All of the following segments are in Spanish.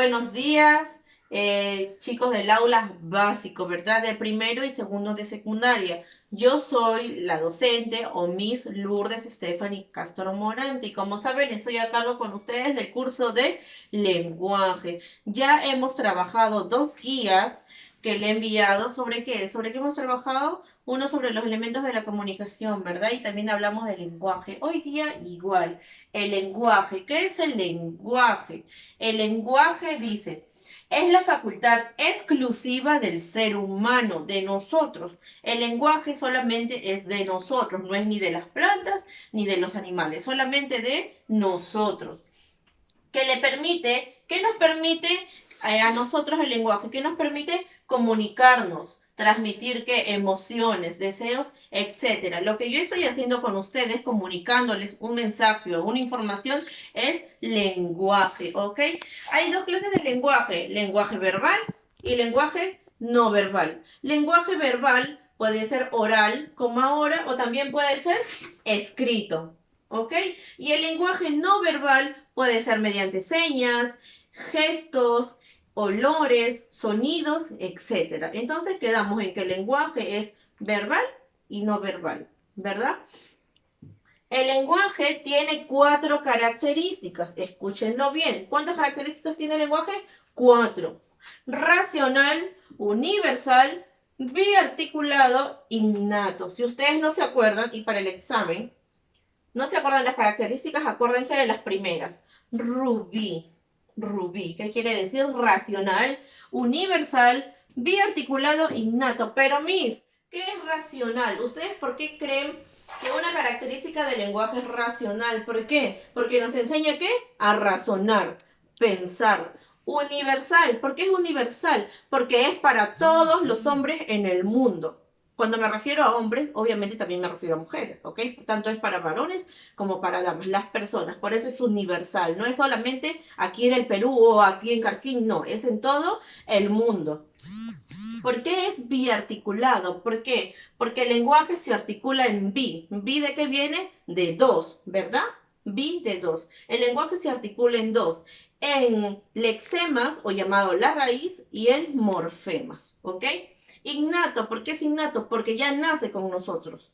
Buenos días, chicos del aula básico, ¿verdad? De primero y segundo de secundaria. Yo soy la docente o Miss Lourdes Stephanie Castro Morante y como saben estoy a cargo con ustedes del curso de lenguaje. Ya hemos trabajado dos guías que le he enviado. ¿Sobre qué? ¿Sobre qué hemos trabajado? Uno sobre los elementos de la comunicación, ¿verdad? Y también hablamos del lenguaje. Hoy día igual, el lenguaje. ¿Qué es el lenguaje? El lenguaje, dice, es la facultad exclusiva del ser humano, de nosotros. El lenguaje solamente es de nosotros, no es ni de las plantas ni de los animales, solamente de nosotros. ¿Qué nos permite a nosotros el lenguaje? ¿Qué nos permite comunicarnos? Transmitir qué emociones, deseos, etcétera. Lo que yo estoy haciendo con ustedes, comunicándoles un mensaje o una información, es lenguaje, ¿ok? Hay dos clases de lenguaje, lenguaje verbal y lenguaje no verbal. Lenguaje verbal puede ser oral, como ahora, o también puede ser escrito, ¿ok? Y el lenguaje no verbal puede ser mediante señas, gestos, olores, sonidos, etc. Entonces quedamos en que el lenguaje es verbal y no verbal, ¿verdad? El lenguaje tiene cuatro características. Escúchenlo bien. ¿Cuántas características tiene el lenguaje? Cuatro. Racional, universal, biarticulado, innato. Si ustedes no se acuerdan, y para el examen, no se acuerdan las características, acuérdense de las primeras. Rubí. Rubí, ¿qué quiere decir? Racional, universal, biarticulado, innato. Pero, Miss, ¿qué es racional? ¿Ustedes por qué creen que una característica del lenguaje es racional? ¿Por qué? Porque nos enseña ¿qué? A razonar, pensar. Universal, ¿por qué es universal? Porque es para todos los hombres en el mundo. Cuando me refiero a hombres, obviamente también me refiero a mujeres, ¿ok? Tanto es para varones como para damas, las personas. Por eso es universal. No es solamente aquí en el Perú o aquí en Carquín, no. Es en todo el mundo. ¿Por qué es biarticulado? ¿Por qué? Porque el lenguaje se articula en bi. ¿Bi de qué viene? De dos, ¿verdad? Bi de dos. El lenguaje se articula en dos. En lexemas, o llamado la raíz, y en morfemas, ¿ok? Innato, ¿por qué es innato? Porque ya nace con nosotros,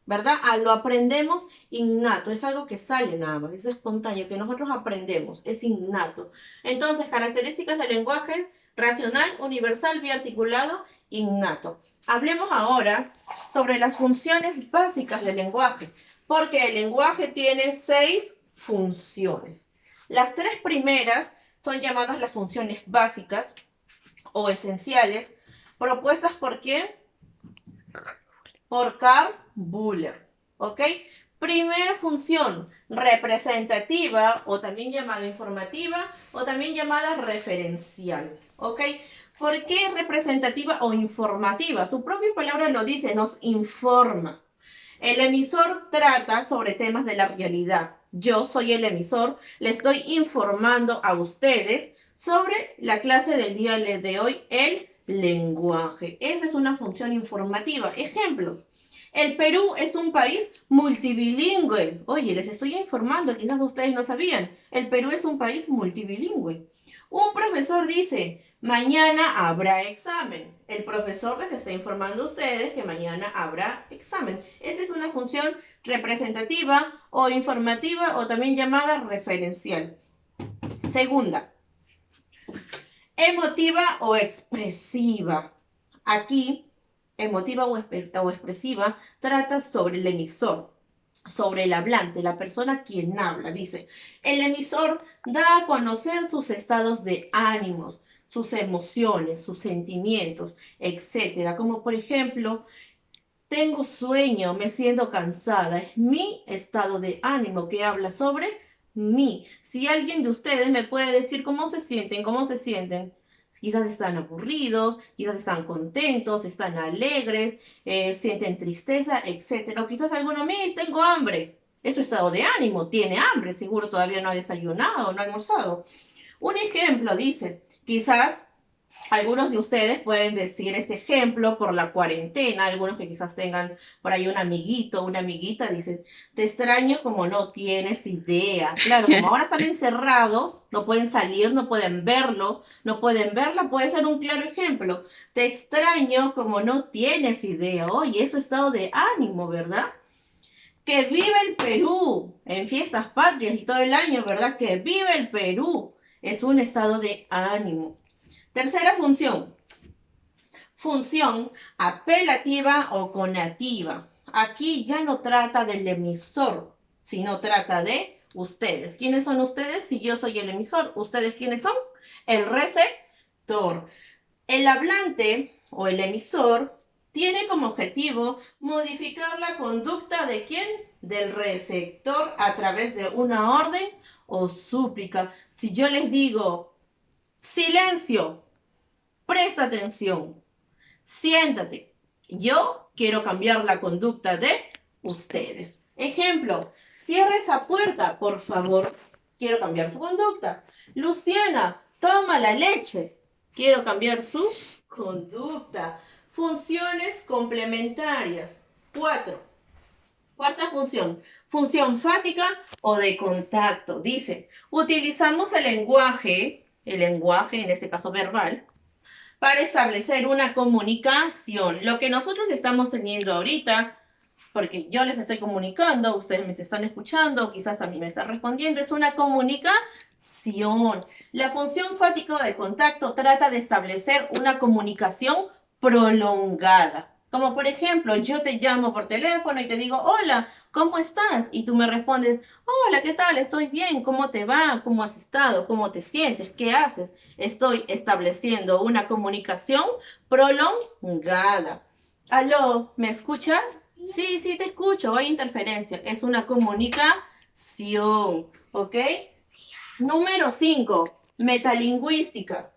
¿verdad? Lo aprendemos innato, es algo que sale nada más, es espontáneo, que nosotros aprendemos, es innato. Entonces, características del lenguaje: racional, universal, biarticulado, innato. Hablemos ahora sobre las funciones básicas del lenguaje, porque el lenguaje tiene 6 funciones. Las 3 primeras son llamadas las funciones básicas o esenciales, propuestas por quién? Por Carl Buller, ¿ok? Primera función, representativa, o también llamada informativa, o también llamada referencial, ¿ok? ¿Por qué representativa o informativa? Su propia palabra lo dice, nos informa. El emisor trata sobre temas de la realidad. Yo soy el emisor, le estoy informando a ustedes sobre la clase del día de hoy, el lenguaje. Esa es una función informativa. Ejemplos. El Perú es un país multibilingüe. Oye, les estoy informando, quizás ustedes no sabían. El Perú es un país multibilingüe. Un profesor dice, mañana habrá examen. El profesor les está informando a ustedes que mañana habrá examen. Esta es una función representativa o informativa o también llamada referencial. Segunda, emotiva o expresiva. Aquí, emotiva o expresiva trata sobre el emisor, sobre el hablante, la persona quien habla. Dice, el emisor da a conocer sus estados de ánimos, sus emociones, sus sentimientos, etcétera. Como por ejemplo, tengo sueño, me siento cansada. Es mi estado de ánimo que habla sobre mí. Si alguien de ustedes me puede decir cómo se sienten. Quizás están aburridos, quizás están contentos, están alegres, sienten tristeza, etc. O quizás alguno, me tengo hambre. Es su estado de ánimo, tiene hambre, seguro todavía no ha desayunado, no ha almorzado. Un ejemplo dice, quizás Algunos de ustedes pueden decir este ejemplo por la cuarentena, algunos que quizás tengan por ahí un amiguito, una amiguita, dicen, te extraño como no tienes idea. Claro, como ahora están encerrados, no pueden salir, no pueden verlo, no pueden verla, puede ser un claro ejemplo. Te extraño como no tienes idea. Oye, eso es estado de ánimo, ¿verdad? Que vive el Perú en fiestas patrias y todo el año, ¿verdad? Que vive el Perú. Es un estado de ánimo. Tercera función, función apelativa o conativa. Aquí ya no trata del emisor, sino trata de ustedes. ¿Quiénes son ustedes? Si yo soy el emisor, ¿ustedes quiénes son? El receptor. El hablante o el emisor tiene como objetivo modificar la conducta de quién? Del receptor a través de una orden o súplica. Si yo les digo, silencio, presta atención, siéntate. Yo quiero cambiar la conducta de ustedes. Ejemplo, cierra esa puerta, por favor. Quiero cambiar tu conducta. Luciana, toma la leche. Quiero cambiar su conducta. Funciones complementarias. 4. Cuarta función. Función fática o de contacto. Dice, utilizamos el lenguaje en este caso verbal, para establecer una comunicación. Lo que nosotros estamos teniendo ahorita, porque yo les estoy comunicando, ustedes me están escuchando, quizás también me están respondiendo, es una comunicación. La función fática de contacto trata de establecer una comunicación prolongada. Como por ejemplo, yo te llamo por teléfono y te digo, hola, ¿cómo estás? Y tú me respondes, hola, ¿qué tal? Estoy bien, ¿cómo te va? ¿Cómo has estado? ¿Cómo te sientes? ¿Qué haces? Estoy estableciendo una comunicación prolongada. Aló, ¿me escuchas? Sí, sí, te escucho, hay interferencia. Es una comunicación, ¿ok? Número 5, metalingüística.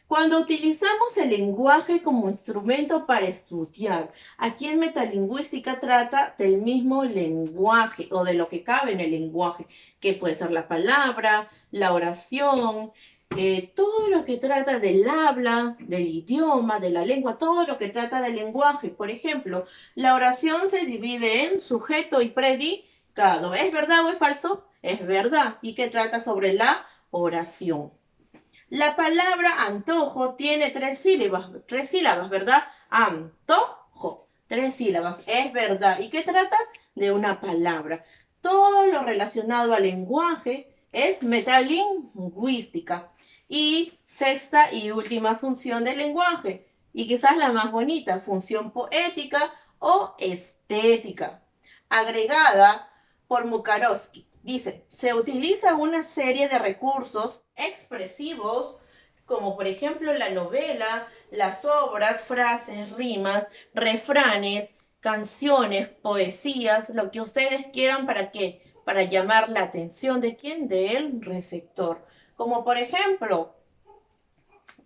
Cuando utilizamos el lenguaje como instrumento para estudiar, aquí en metalingüística trata del mismo lenguaje o de lo que cabe en el lenguaje, que puede ser la palabra, la oración, todo lo que trata del habla, del idioma, de la lengua, todo lo que trata del lenguaje. Por ejemplo, la oración se divide en sujeto y predicado. ¿Es verdad o es falso? Es verdad. ¿Y qué trata sobre la oración? La palabra antojo tiene tres sílabas, ¿verdad? Antojo, tres sílabas, es verdad. ¿Y qué trata? De una palabra. Todo lo relacionado al lenguaje es metalingüística. Y sexta y última función del lenguaje, y quizás la más bonita, función poética o estética, agregada por Mukarowski. Dice, se utiliza una serie de recursos expresivos, como por ejemplo la novela, las obras, frases, rimas, refranes, canciones, poesías, lo que ustedes quieran, ¿para qué? Para llamar la atención de quién, del receptor. Como por ejemplo,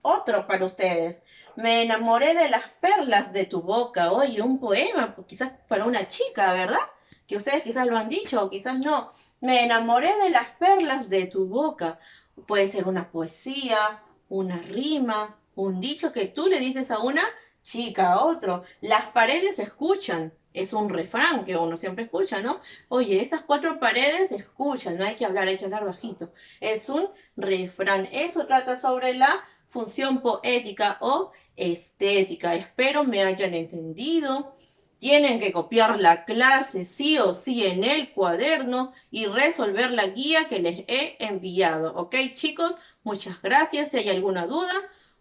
otro para ustedes. Me enamoré de las perlas de tu boca. Oye, un poema, quizás para una chica, ¿verdad? Que ustedes quizás lo han dicho o quizás no. Me enamoré de las perlas de tu boca. Puede ser una poesía, una rima, un dicho que tú le dices a una chica, a otro. Las paredes escuchan. Es un refrán que uno siempre escucha, ¿no? Oye, estas cuatro paredes escuchan, no hay que hablar bajito. Es un refrán. Eso trata sobre la función poética o estética. Espero me hayan entendido. Tienen que copiar la clase sí o sí en el cuaderno y resolver la guía que les he enviado. ¿Ok, chicos? Muchas gracias. Si hay alguna duda,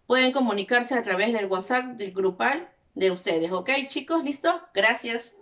pueden comunicarse a través del WhatsApp del grupal de ustedes. ¿Ok, chicos? ¿Listo? Gracias.